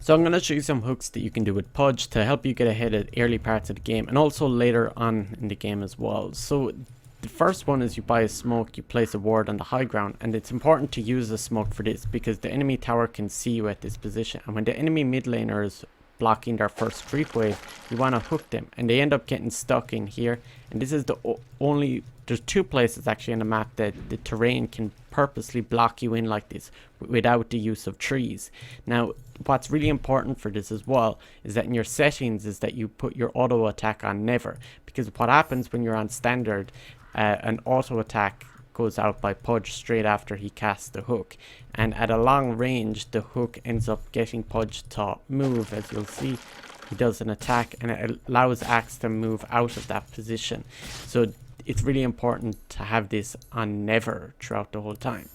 So I'm going to show you some hooks that you can do with Pudge to help you get ahead at early parts of the game and also later on in the game as well. So the first one is you buy a smoke, you place a ward on the high ground, and it's important to use a smoke for this because the enemy tower can see you at this position, and when the enemy mid laner is blocking their first creep wave, you want to hook them and they end up getting stuck in here. And this is the only, there's two places actually on the map that the terrain can purposely block you in like this without the use of trees. Now what's really important for this as well is that in your settings is that you put your auto attack on never, because what happens when you're on standard, an auto attack goes out by Pudge straight after he casts the hook, and at a long range the hook ends up getting Pudge to move. As you'll see, he does an attack and it allows Axe to move out of that position. So it's really important to have this on never throughout the whole time.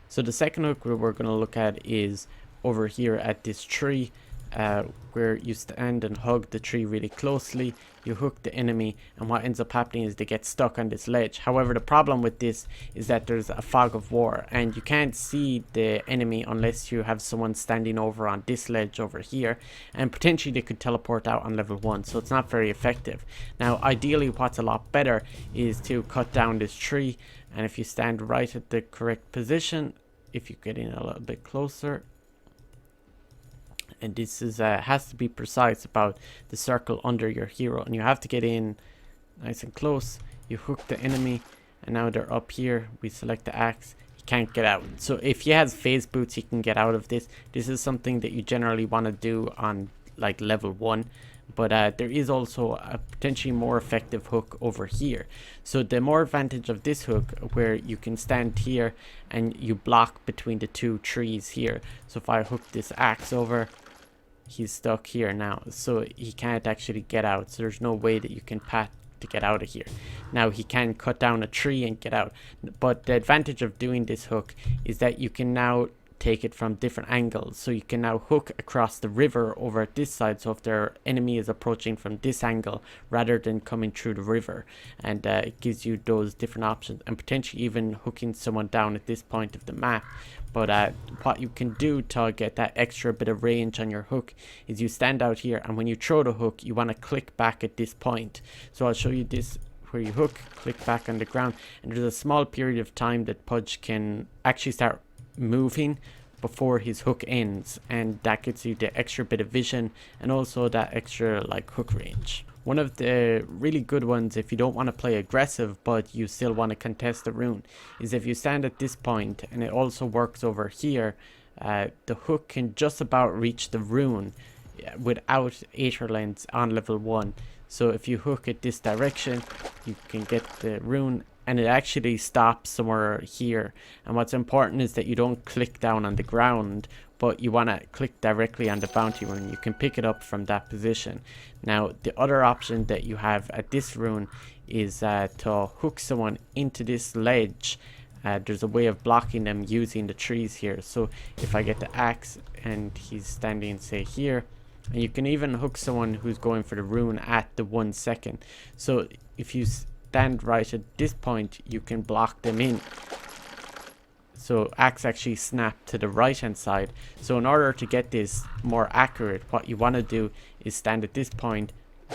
So the second hook we're going to look at is over here at this tree, where you stand and hug the tree really closely. You hook the enemy, and what ends up happening is they get stuck on this ledge. However, the problem with this is that there's a fog of war and you can't see the enemy unless you have someone standing over on this ledge over here, and potentially they could teleport out on level 1, so it's not very effective. Now ideally what's a lot better is to cut down this tree, and if you stand right at the correct position, if you get in a little bit closer, and this is has to be precise about the circle under your hero, and you have to get in nice and close. You hook the enemy, and now they're up here. We select the axe. He can't get out. So if he has phase boots, he can get out of this. This is something that you generally want to do on like level 1, but there is also a potentially more effective hook over here. So the more advantage of this hook, where you can stand here and you block between the two trees here. So if I hook this axe over, he's stuck here now, so he can't actually get out. So there's no way that you can path to get out of here. Now he can cut down a tree and get out, but the advantage of doing this hook is that you can now take it from different angles. So you can now hook across the river over at this side, so if their enemy is approaching from this angle rather than coming through the river, and it gives you those different options, and potentially even hooking someone down at this point of the map. But what you can do to get that extra bit of range on your hook is you stand out here, and when you throw the hook you want to click back at this point. So I'll show you this, where you hook, click back on the ground, and there's a small period of time that Pudge can actually start moving before his hook ends, and that gives you the extra bit of vision and also that extra like hook range. One of the really good ones, if you don't want to play aggressive but you still want to contest the rune, is if you stand at this point, and it also works over here. The hook can just about reach the rune without Aether Lens on level 1. So if you hook it this direction, you can get the rune, and it actually stops somewhere here. And what's important is that you don't click down on the ground, but you want to click directly on the bounty rune. You can pick it up from that position. Now the other option that you have at this rune is to hook someone into this ledge. There's a way of blocking them using the trees here. So if I get the axe and he's standing say here, and you can even hook someone who's going for the rune at the 1 second. So if you stand right at this point, you can block them in. So axe actually snap to the right hand side. So in order to get this more accurate, what you want to do is stand at this point,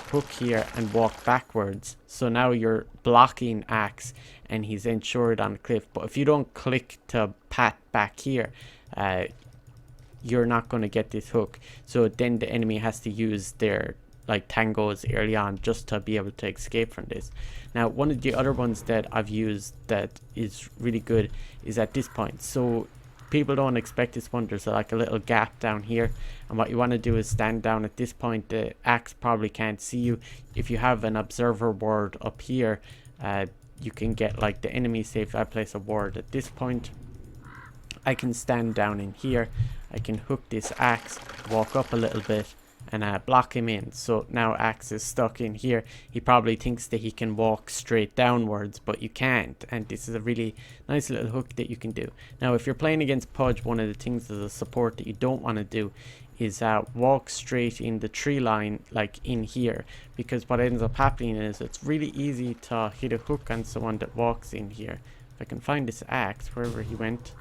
hook here, and walk backwards. So now you're blocking axe and he's ensured on the cliff. But if you don't click to pat back here, you're not going to get this hook. So then the enemy has to use their like tangos early on just to be able to escape from this. Now one of the other ones that I've used that is really good is at this point. So people don't expect this one. There's like a little gap down here, and what you want to do is stand down at this point. The axe probably can't see you. If you have an observer ward up here, you can get like the enemy. Say if I place a ward at this point, I can stand down in here, I can hook this axe, walk up a little bit, and block him in. So now axe is stuck in here. He probably thinks that he can walk straight downwards, but you can't, and this is a really nice little hook that you can do. Now if you're playing against Pudge, one of the things as a support that you don't want to do is walk straight in the tree line like in here, because what ends up happening is it's really easy to hit a hook on someone that walks in here. If I can find this axe wherever he went.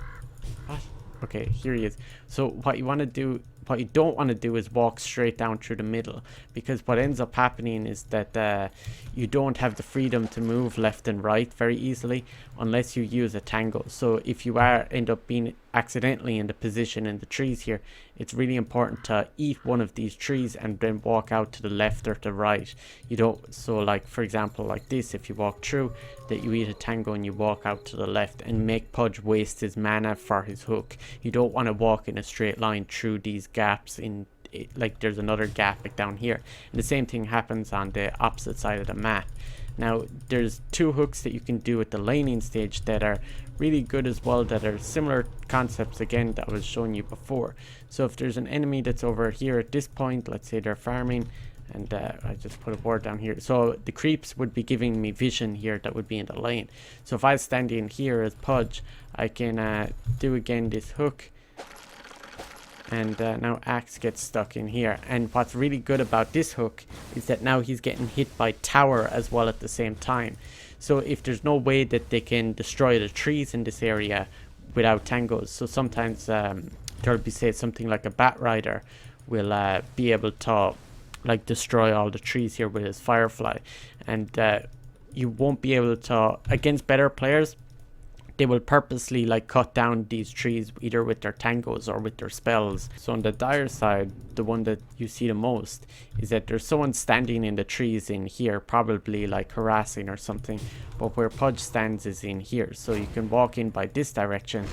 What? Okay, here he is. So what you want to do what you don't want to do is walk straight down through the middle, because what ends up happening is that you don't have the freedom to move left and right very easily unless you use a tango. So if you end up being accidentally in the position in the trees here, it's really important to eat one of these trees and then walk out to the left or to right. You don't, so like for example like this, if you walk through, that you eat a tango and you walk out to the left and make Pudge waste his mana for his hook. You don't want to walk in a straight line through these gaps in like there's another gap like down here, and the same thing happens on the opposite side of the map. Now there's two hooks that you can do at the laning stage that are really good as well, that are similar concepts again that I was showing you before. So if there's an enemy that's over here at this point, let's say they're farming, and I just put a board down here, so the creeps would be giving me vision here that would be in the lane. So if I stand in here as Pudge, I can do again this hook, and now Axe gets stuck in here. And what's really good about this hook is that now he's getting hit by tower as well at the same time. So if there's no way that they can destroy the trees in this area without tangos, so sometimes there'll be, say, something like a bat rider will be able to like destroy all the trees here with his firefly, and you won't be able to, against better players, they will purposely like cut down these trees either with their tangos or with their spells. So on the dire side, the one that you see the most is that there's someone standing in the trees in here, probably like harassing or something, but where Pudge stands is in here. So you can walk in by this direction,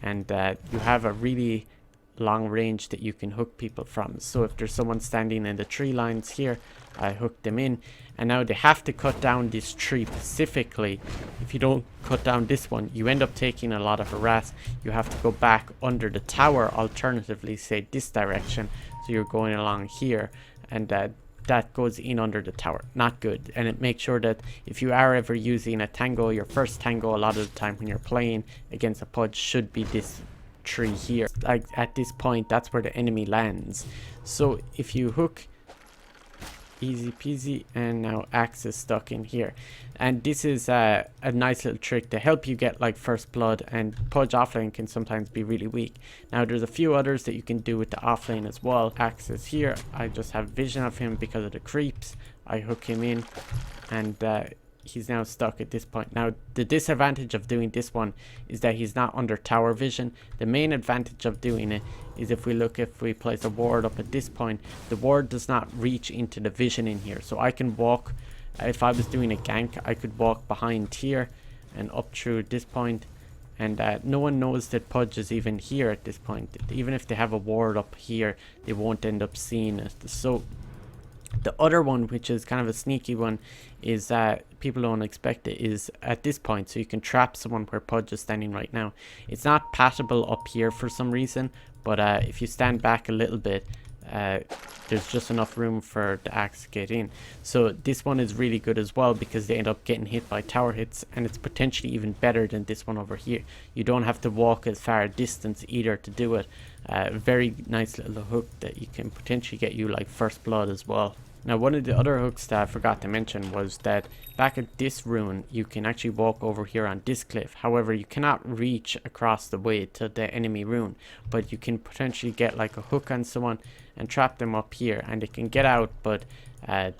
and you have a really long range that you can hook people from. So if there's someone standing in the tree lines here, I hook them in, and now they have to cut down this tree specifically. If you don't cut down this one, you end up taking a lot of harass. You have to go back under the tower, alternatively say this direction, so you're going along here, and that goes in under the tower. Not good. And it makes sure that if you are ever using a tango, your first tango a lot of the time when you're playing against a Pudge should be this tree here. Like at this point, that's where the enemy lands. So if you hook, easy peasy, and now Axe is stuck in here. And this is a nice little trick to help you get like first blood, and Pudge offlane can sometimes be really weak. Now there's a few others that you can do with the offlane as well. Axe is here, I just have vision of him because of the creeps. I hook him in, and he's now stuck at this point. Now the disadvantage of doing this one is that he's not under tower vision. The main advantage of doing it is if we place a ward up at this point, the ward does not reach into the vision in here. So I can walk, if I was doing a gank, I could walk behind here and up through this point, and no one knows that Pudge is even here at this point. Even if they have a ward up here, they won't end up seeing it. So the other one, which is kind of a sneaky one, is that people don't expect it, is at this point. So you can trap someone where Pudge is standing right now. It's not patable up here for some reason, but if you stand back a little bit, there's just enough room for the Axe to get in. So this one is really good as well because they end up getting hit by tower hits, and it's potentially even better than this one over here. You don't have to walk as far a distance either to do it. Very nice little hook that you can potentially get you like first blood as well. Now one of the other hooks that I forgot to mention was that back at this rune you can actually walk over here on this cliff. However, you cannot reach across the way to the enemy rune, but you can potentially get like a hook on someone and trap them up here, and they can get out. But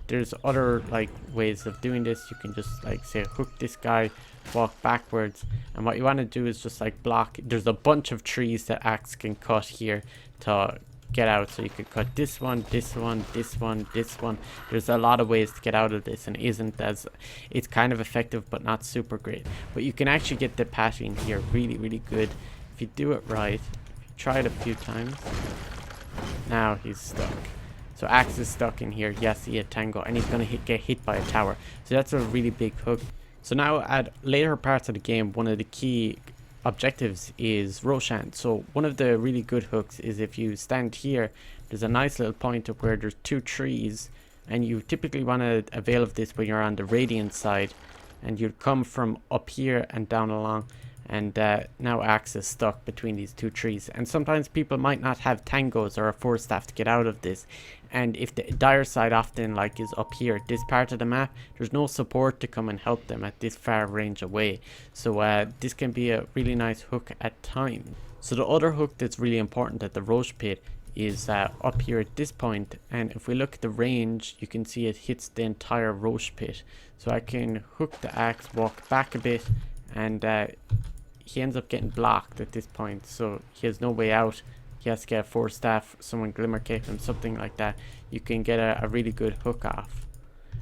there's other like ways of doing this. You can just like say hook this guy, walk backwards, and what you want to do is just like block. There's a bunch of trees that Axe can cut here to get out, so you could cut this one, this one, this one, this one. There's a lot of ways to get out of this, and it's kind of effective but not super great. But you can actually get the pattern here really good if you do it right. If you try it a few times. Now he's stuck. So Axe is stuck in here. Yes, he had tango, and he's gonna get hit by a tower. So that's a really big hook. So now at later parts of the game, one of the key objectives is Roshan. So one of the really good hooks is if you stand here, there's a nice little point of where there's two trees, and you typically want to avail of this when you're on the radiant side, and you'd come from up here and down along, and now Axe is stuck between these two trees. And sometimes people might not have tangos or a 4-staff to get out of this, and if the dire side often like is up here, this part of the map, there's no support to come and help them at this far range away. So this can be a really nice hook at times. So the other hook that's really important at the Roche pit is up here at this point, and if we look at the range, you can see it hits the entire roach pit. So I can hook the axe, walk back a bit, and he ends up getting blocked at this point, so he has no way out. He has to get a 4 staff, someone glimmer kick him, something like that. You can get a really good hook off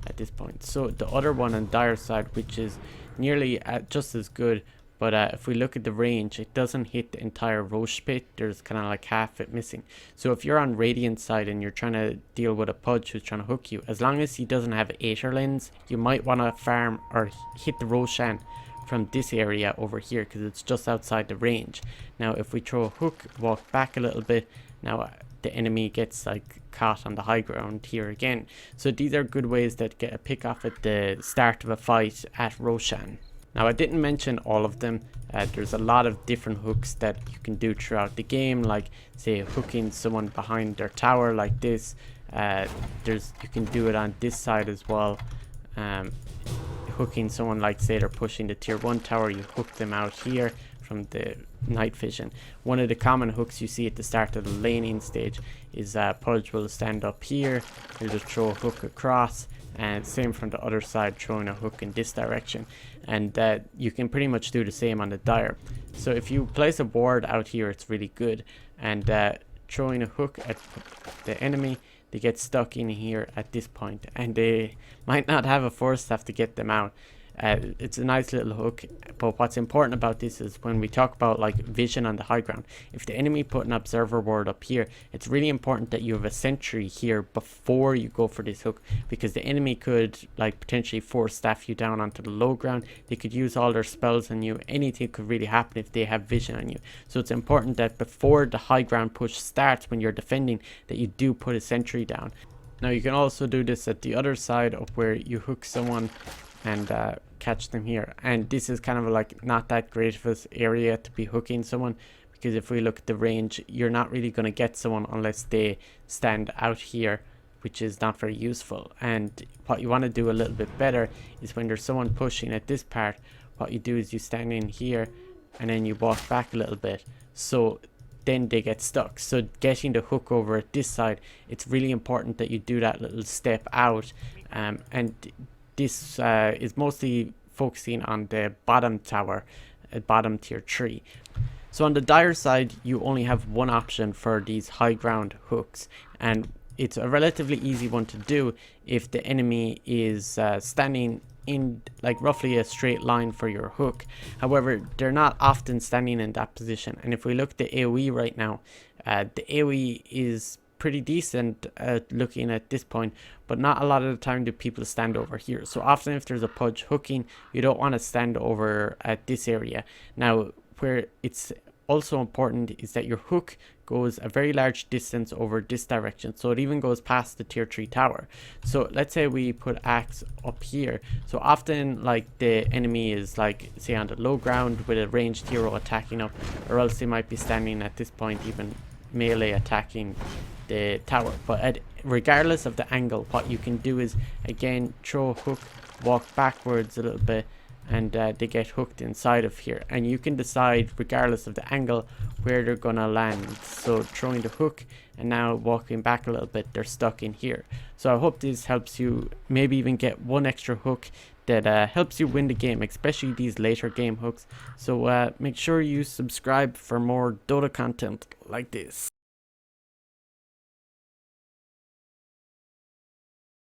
at this point. So the other one on dire side, which is nearly just as good, but if we look at the range, it doesn't hit the entire roach pit. There's kind of like half it missing. So if you're on radiant side and you're trying to deal with a Pudge who's trying to hook you, as long as he doesn't have Aether Lens, you might want to farm or hit the Roshan from this area over here, because it's just outside the range. Now if we throw a hook, walk back a little bit, now the enemy gets like caught on the high ground here again. So these are good ways that get a pick off at the start of a fight at Roshan. Now I didn't mention all of them. There's a lot of different hooks that you can do throughout the game, like say hooking someone behind their tower like this. You can do it on this side as well. Hooking someone, like say they're pushing the tier 1 tower, you hook them out here from the night vision. One of the common hooks you see at the start of the laning stage is Pudge will stand up here, he'll just throw a hook across, and same from the other side, throwing a hook in this direction. And you can pretty much do the same on the dire. So if you place a ward out here, it's really good. And throwing a hook at the enemy, they get stuck in here at this point, and they might not have a 4 staff to get them out. It's a nice little hook, but what's important about this is when we talk about like vision on the high ground, if the enemy put an observer ward up here, it's really important that you have a sentry here before you go for this hook, because the enemy could like potentially 4 staff you down onto the low ground. They could use all their spells on you. Anything could really happen if they have vision on you. So it's important that before the high ground push starts, when you're defending, that you do put a sentry down. Now you can also do this at the other side, up where you hook someone and catch them here. And this is kind of like not that great of an area to be hooking someone, because if we look at the range, you're not really going to get someone unless they stand out here, which is not very useful. And what you want to do a little bit better is when there's someone pushing at this part, what you do is you stand in here and then you walk back a little bit, so then they get stuck. So getting the hook over at this side, it's really important that you do that little step out. And this is mostly focusing on the bottom tower, bottom tier 3. So on the dire side, you only have one option for these high ground hooks, and it's a relatively easy one to do if the enemy is standing in like roughly a straight line for your hook. However, they're not often standing in that position, and if we look at the AoE right now, the AoE is pretty decent looking at this point, but not a lot of the time do people stand over here. So often if there's a Pudge hooking, you don't want to stand over at this area. Now where it's also important is that your hook goes a very large distance over this direction, so it even goes past the tier 3 tower. So let's say we put axe up here, so often like the enemy is like say on the low ground with a ranged hero attacking up, or else they might be standing at this point even melee attacking the tower. But regardless of the angle, what you can do is again throw a hook, walk backwards a little bit, and they get hooked inside of here, and you can decide regardless of the angle where they're gonna land. So throwing the hook and now walking back a little bit, they're stuck in here. So I hope this helps you maybe even get one extra hook that helps you win the game, especially these later game hooks. So make sure you subscribe for more Dota content like this.